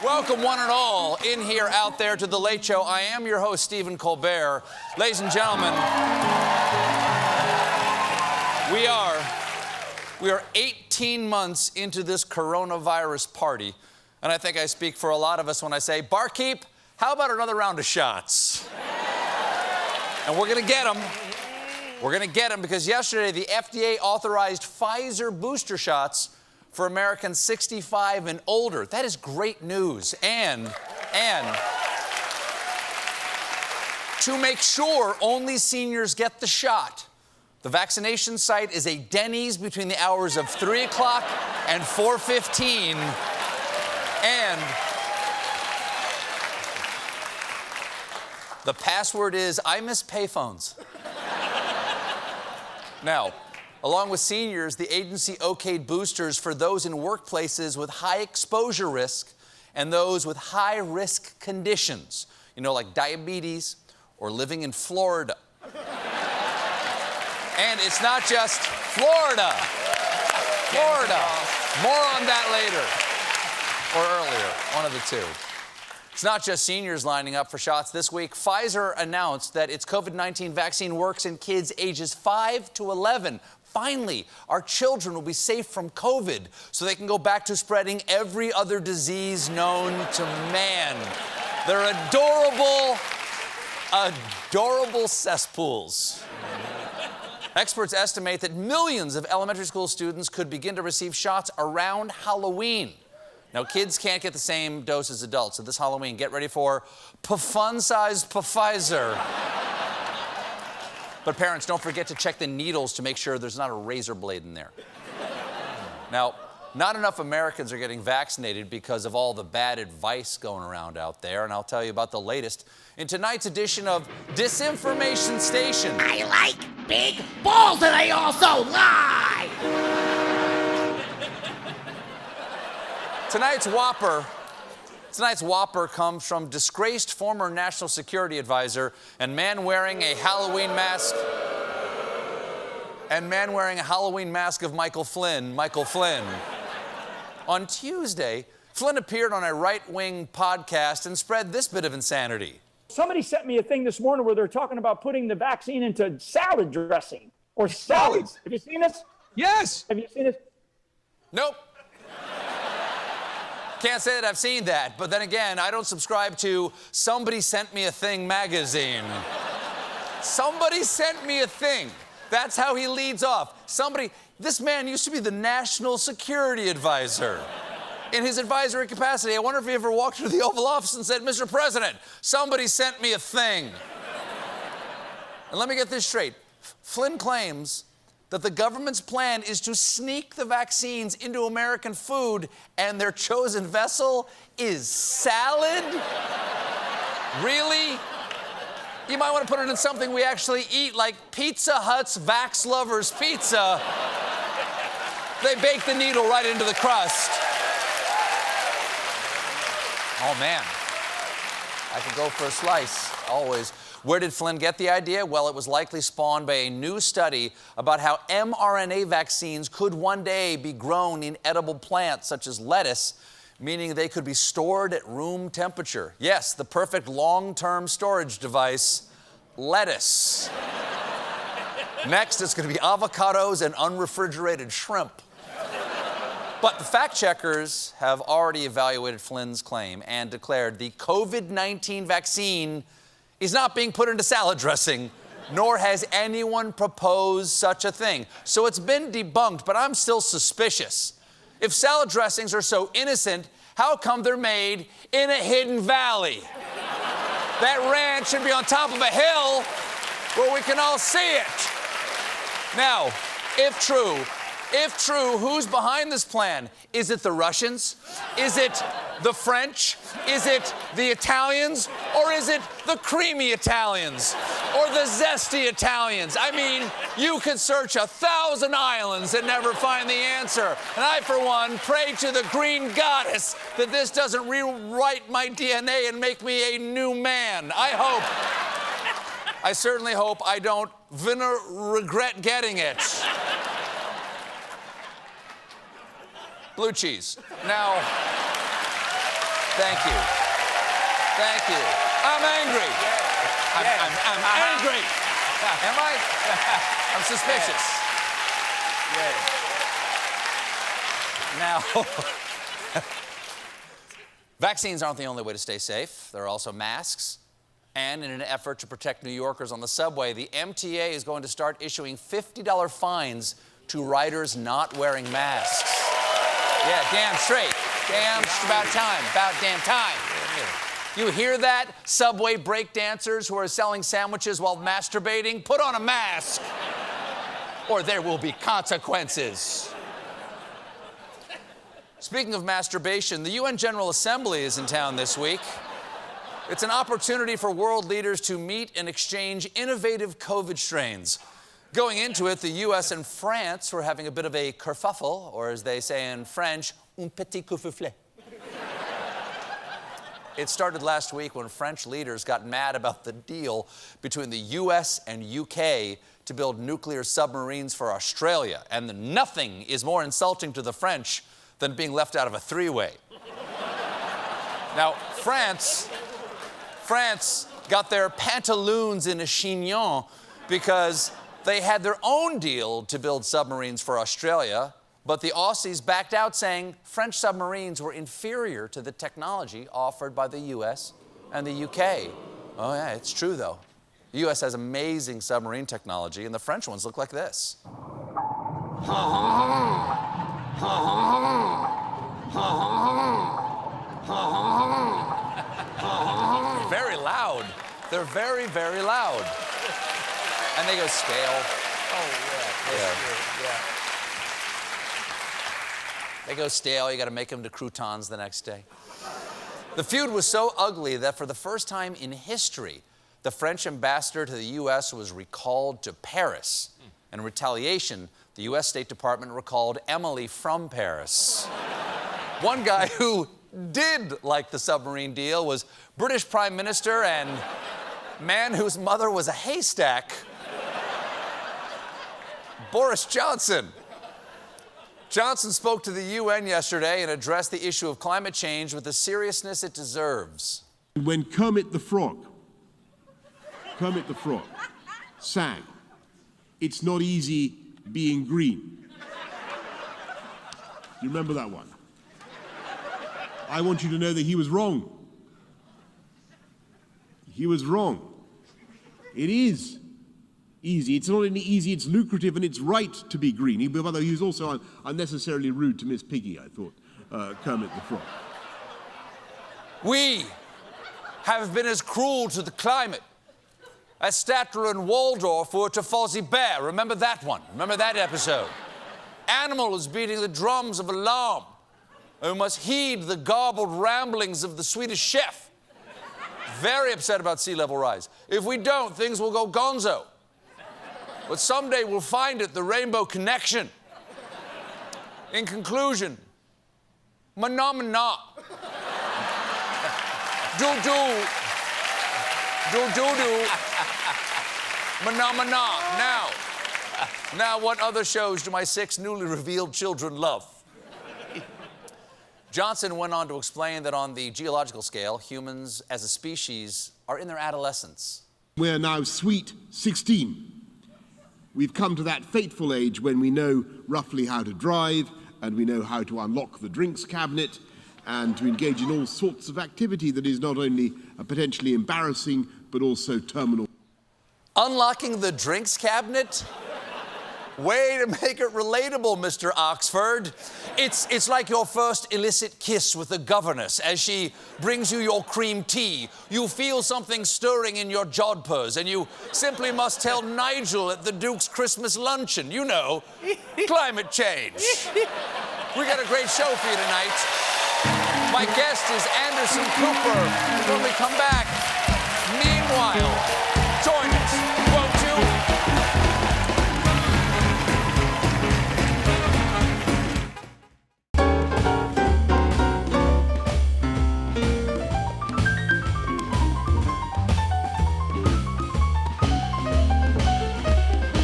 Welcome, one and all, in here, out there, to The Late Show. I am your host, Stephen Colbert. Ladies and gentlemen, we are 18 months into this coronavirus party, and I think I speak for a lot of us when I say, barkeep, how about another round of shots? And we're gonna get them. We're gonna get them because yesterday the FDA authorized Pfizer booster shots for Americans 65 and older. That is great news. And to make sure only seniors get the shot, the vaccination site is a Denny's between the hours of 3 o'clock and 4:15. And the password is, I miss payphones. Now, along with seniors, the agency okayed boosters for those in workplaces with high exposure risk and those with high-risk conditions, like diabetes or living in Florida. And it's not just Florida. More on that later. Or earlier, one of the two. It's not just seniors lining up for shots this week. Pfizer announced that its COVID-19 vaccine works in kids ages 5 to 11. Finally, our children will be safe from COVID so they can go back to spreading every other disease known to man. They're adorable cesspools. Experts estimate that millions of elementary school students could begin to receive shots around Halloween. Now, kids can't get the same dose as adults, so this Halloween, get ready for fun-sized Pfizer. But parents, don't forget to check the needles to make sure there's not a razor blade in there. Now, not enough Americans are getting vaccinated because of all the bad advice going around out there, and I'll tell you about the latest in tonight's edition of Disinformation Station. I like big balls, and I also lie! Tonight's Whopper comes from disgraced former national security advisor and man wearing a Halloween mask of Michael Flynn. On Tuesday, Flynn appeared on a right-wing podcast and spread this bit of insanity. Somebody sent me a thing this morning where they're talking about putting the vaccine into salad dressing or salads. Have you seen this? Yes. Have you seen this? Nope. Can't say that I've seen that, but then again, I don't subscribe to Somebody Sent Me a Thing magazine. Somebody sent me a thing. That's how he leads off. This man used to be the national security advisor. In his advisory capacity, I wonder if he ever walked into the Oval Office and said, Mr. President, somebody sent me a thing. And let me get this straight. Flynn claims that the government's plan is to sneak the vaccines into American food, and their chosen vessel is salad? Really? You might want to put it in something we actually eat, like Pizza Hut's Vax Lovers Pizza. They bake the needle right into the crust. Oh, man. I could go for a slice, always. Where did Flynn get the idea? Well, it was likely spawned by a new study about how mRNA vaccines could one day be grown in edible plants such as lettuce, meaning they could be stored at room temperature. Yes, the perfect long-term storage device, lettuce. Next, it's going to be avocados and unrefrigerated shrimp. But the fact-checkers have already evaluated Flynn's claim and declared the COVID-19 vaccine is not being put into salad dressing, nor has anyone proposed such a thing. So it's been debunked, but I'm still suspicious. If salad dressings are so innocent, how come they're made in a hidden valley? That ranch should be on top of a hill where we can all see it. Now, if true, who's behind this plan? Is it the Russians? Is it the French? Is it the Italians? Or is it the creamy Italians? Or the zesty Italians? I mean, you could search 1,000 islands and never find the answer. And I, for one, pray to the green goddess that this doesn't rewrite my DNA and make me a new man. I certainly hope I don't regret getting it. Blue cheese. Now, Thank you. Thank you. I'm angry. I'm angry. Am I? I'm suspicious. Now, vaccines aren't the only way to stay safe. There are also masks. And in an effort to protect New Yorkers on the subway, the MTA is going to start issuing $50 fines to riders not wearing masks. Yeah, damn straight. About time. About damn time. You hear that? Subway breakdancers who are selling sandwiches while masturbating? Put on a mask, or there will be consequences. Speaking of masturbation, the UN General Assembly is in town this week. It's an opportunity for world leaders to meet and exchange innovative COVID strains. Going into it, the U.S. and France were having a bit of a kerfuffle, or as they say in French, un petit kerfuffle. It started last week when French leaders got mad about the deal between the U.S. and U.K. to build nuclear submarines for Australia. And nothing is more insulting to the French than being left out of a three-way. Now, France got their pantaloons in a chignon because they had their own deal to build submarines for Australia, but the Aussies backed out saying French submarines were inferior to the technology offered by the U.S. and the UK. Oh, yeah, it's true, though. The U.S. has amazing submarine technology, and the French ones look like this. Very loud. They're very, very loud. And they go stale. Oh, yeah. Yeah. They go stale. You got to make them to croutons the next day. The feud was so ugly that for the first time in history, the French ambassador to the U.S. was recalled to Paris. In retaliation, the U.S. State Department recalled Emily from Paris. One guy who did like the submarine deal was British Prime Minister and man whose mother was a haystack, Boris Johnson. Johnson spoke to the UN yesterday and addressed the issue of climate change with the seriousness it deserves. When Kermit the Frog sang, "It's not easy being green." You remember that one? I want you to know that he was wrong. He was wrong. It is easy. It's not only easy, it's lucrative and it's right to be green. Although he was also unnecessarily rude to Miss Piggy, I thought, Kermit the Frog. We have been as cruel to the climate as Statler and Waldorf were to Fozzie Bear. Remember that one? Remember that episode? Animal is beating the drums of alarm. We must heed the garbled ramblings of the Swedish chef. Very upset about sea level rise. If we don't, things will go gonzo. But someday we'll find it, the rainbow connection. In conclusion, mana-mana. Do-do. Do-do-do. Mana-mana. Now, what other shows do my 6 newly revealed children love? Johnson went on to explain that on the geological scale, humans as a species are in their adolescence. We're now sweet 16. We've come to that fateful age when we know roughly how to drive, and we know how to unlock the drinks cabinet, and to engage in all sorts of activity that is not only potentially embarrassing, but also terminal. Unlocking the drinks cabinet? Way to make it relatable, Mr. Oxford. It's like your first illicit kiss with the governess as she brings you your cream tea. You feel something stirring in your jodhpurs, and you simply must tell Nigel at the Duke's Christmas luncheon. You know, climate change. We got a great show for you tonight. My guest is Anderson Cooper. When we come back, meanwhile, join me.